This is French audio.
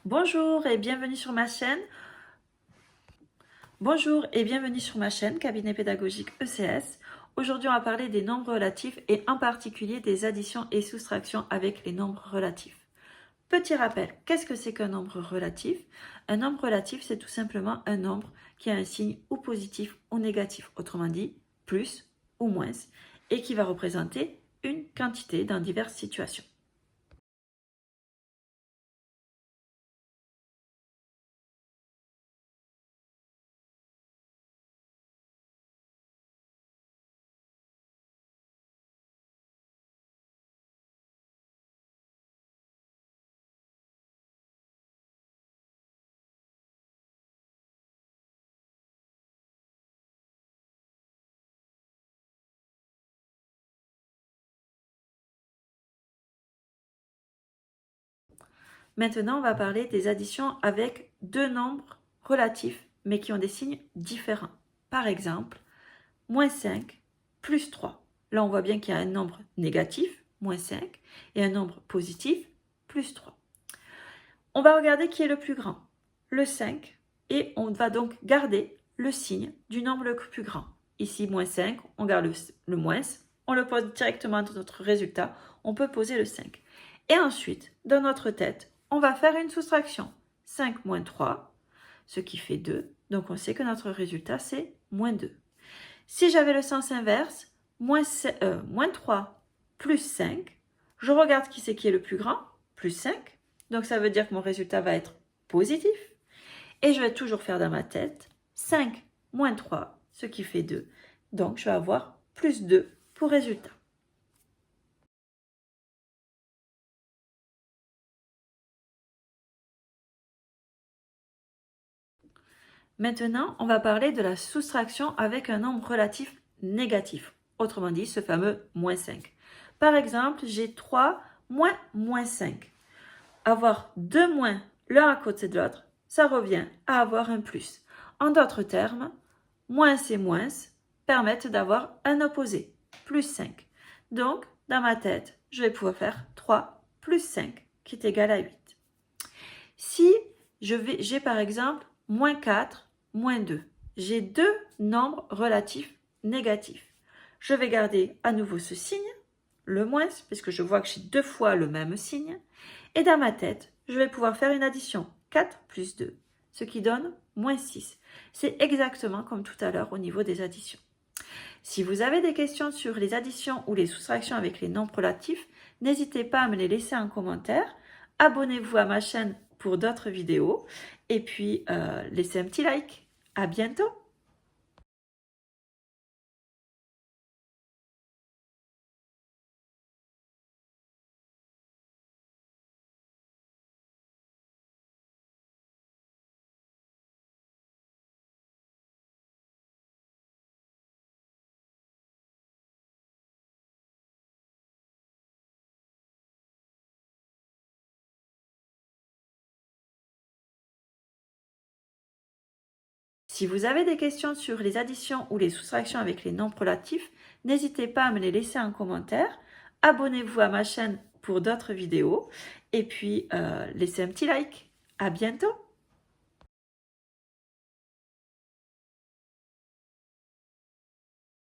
Bonjour et bienvenue sur ma chaîne. Bonjour et bienvenue sur ma chaîne Cabinet Pédagogique ECS. Aujourd'hui, on va parler des nombres relatifs et en particulier des additions et soustractions avec les nombres relatifs. Petit rappel, qu'est-ce que c'est qu'un nombre relatif? Un nombre relatif, c'est tout simplement un nombre qui a un signe ou positif ou négatif, autrement dit, plus ou moins, et qui va représenter une quantité dans diverses situations. Maintenant, on va parler des additions avec deux nombres relatifs, mais qui ont des signes différents. Par exemple, moins 5 plus 3. Là, on voit bien qu'il y a un nombre négatif, moins 5, et un nombre positif, plus 3. On va regarder qui est le plus grand, le 5, et on va donc garder le signe du nombre le plus grand. Ici, moins 5, on garde le moins, on le pose directement dans notre résultat, on peut poser le 5. Et ensuite, dans notre tête, on va faire une soustraction. 5 moins 3, ce qui fait 2. Donc, on sait que notre résultat, c'est moins 2. Si j'avais le sens inverse, moins 3 plus 5, je regarde qui c'est qui est le plus grand, plus 5. Donc, ça veut dire que mon résultat va être positif. Et je vais toujours faire dans ma tête 5 moins 3, ce qui fait 2. Donc, je vais avoir plus 2 pour résultat. Maintenant, on va parler de la soustraction avec un nombre relatif négatif. Autrement dit, ce fameux moins 5. Par exemple, j'ai 3 moins moins 5. Avoir deux moins l'un à côté de l'autre, ça revient à avoir un plus. En d'autres termes, moins et moins permettent d'avoir un opposé, plus 5. Donc, dans ma tête, je vais pouvoir faire 3 plus 5, qui est égal à 8. Si j'ai par exemple moins 4, moins 2, j'ai deux nombres relatifs négatifs. Je vais garder à nouveau ce signe, le moins, puisque je vois que j'ai deux fois le même signe. Et dans ma tête, je vais pouvoir faire une addition, 4 plus 2, ce qui donne moins 6. C'est exactement comme tout à l'heure au niveau des additions. Si vous avez des questions sur les additions ou les soustractions avec les nombres relatifs, n'hésitez pas à me les laisser en commentaire. Abonnez-vous à ma chaîne pour d'autres vidéos et puis laissez un petit like. À bientôt! Si vous avez des questions sur les additions ou les soustractions avec les nombres relatifs, n'hésitez pas à me les laisser en commentaire. Abonnez-vous à ma chaîne pour d'autres vidéos et puis laissez un petit like. À bientôt!